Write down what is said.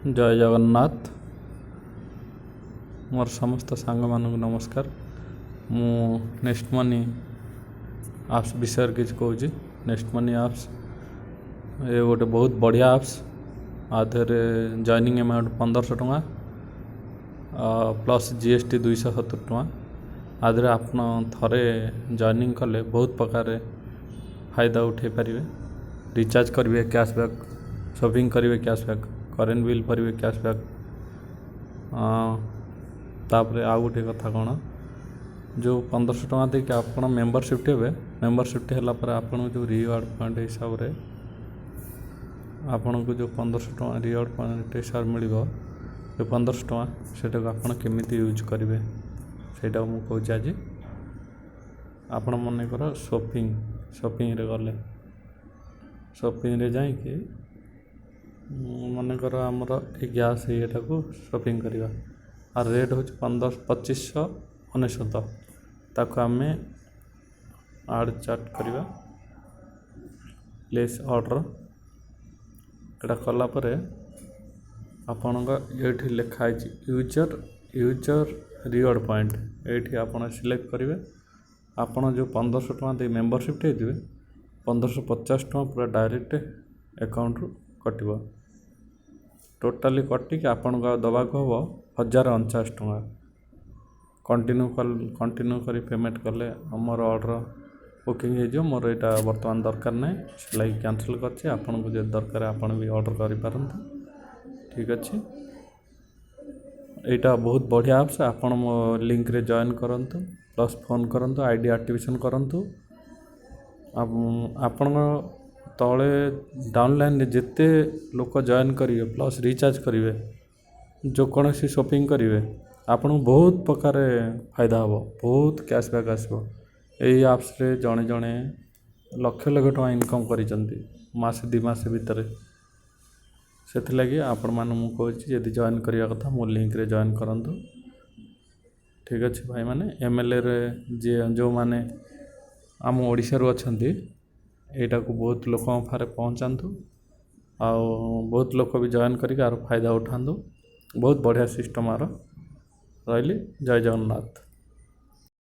जय जगन्नाथ। मोर समस्त सांग मानक नमस्कार। मु नेक्स्ट मनी आप्स विषय किसी कहूँ। नेक्स्ट मनी आप्स ये गोटे बहुत बढ़िया आप्स। आधे जॉइनिंग अमाउंट 1500 टका प्लस जीएसटी 270 टका। आधे आप थे जॉइनिंग कले बहुत प्रकार फायदा उठे पारे। रिचार्ज करेंगे कैशबैक, शॉपिंग करेंगे कैशबैक, करेंट बिल भरवे कैशबैक। तापर आउ गोटे कथा कौन जो 1500 टका देके आप मेम्बरशिप हे मेम्बरशिप है आपन जो रिवार्ड पॉइंट हिसाब से आपन को जो 1500 टका रिवार्ड पॉइंट हिसाब मिल जो 1500 टका से आप केमी यूज करेंगे सेटा मुझे कहूँ। आज आपण मनकर शॉपिंग रे गले शॉपिंग रे जाइए मनकर आमर गैस ये को शॉपिंग करवा और रेट हूँ 2599 ताको आम आड चार्ट करवा प्लेस ऑर्डर एटा कलापर आपण ये लिखाई यूजर रिवार्ड पॉइंट ये आप सिलेक्ट करेंगे। आपड़ जो 1500 टका दे मेम्बरशिप थे 1550 टका पूरा डायरेक्ट अकाउंट रु कटो टोटाली कटिक आपन को दबाक हम 1049 टका। कंटिन्यू कर पेमेंट कले आमर ऑर्डर बुकिंग हो मोर यहाँ बर्तमान दरकार ना से कैंसल कर आपन को जो दरकार आपन भी ऑर्डर करें। ठीक अच्छे यहाँ बहुत बढ़िया आप्स। आपन मो लिंक रे जॉइन करंतु प्लस फोन करंतु आईडी एक्टिवेशन करंतु। आपण तले डाउनलाइन जिते लोक जॉइन करेंगे प्लस रिचार्ज करेंगे जो कौन सी शॉपिंग करेंगे आपन बहुत प्रकार फायदा हम बहुत कैशबैक आसो। यही आप्स रे जड़े जड़े लक्ष लक्ष टका इनकम करसे 2 मास भितर से लगी आपण मान कहूँ जदि जॉइन करने कथा मो लिंक रे जॉइन करंतु। ठीक अच्छे भाई मैंने एमएलए रे जे जो माने आम ओडिशा रू अछंती एटा को बहुत लोक फारे पहुँचातु आउ बहुत लोक भी जॉइन करके फायदा उठातु। बहुत बढ़िया सिस्टम आर रही। जय जगन्नाथ।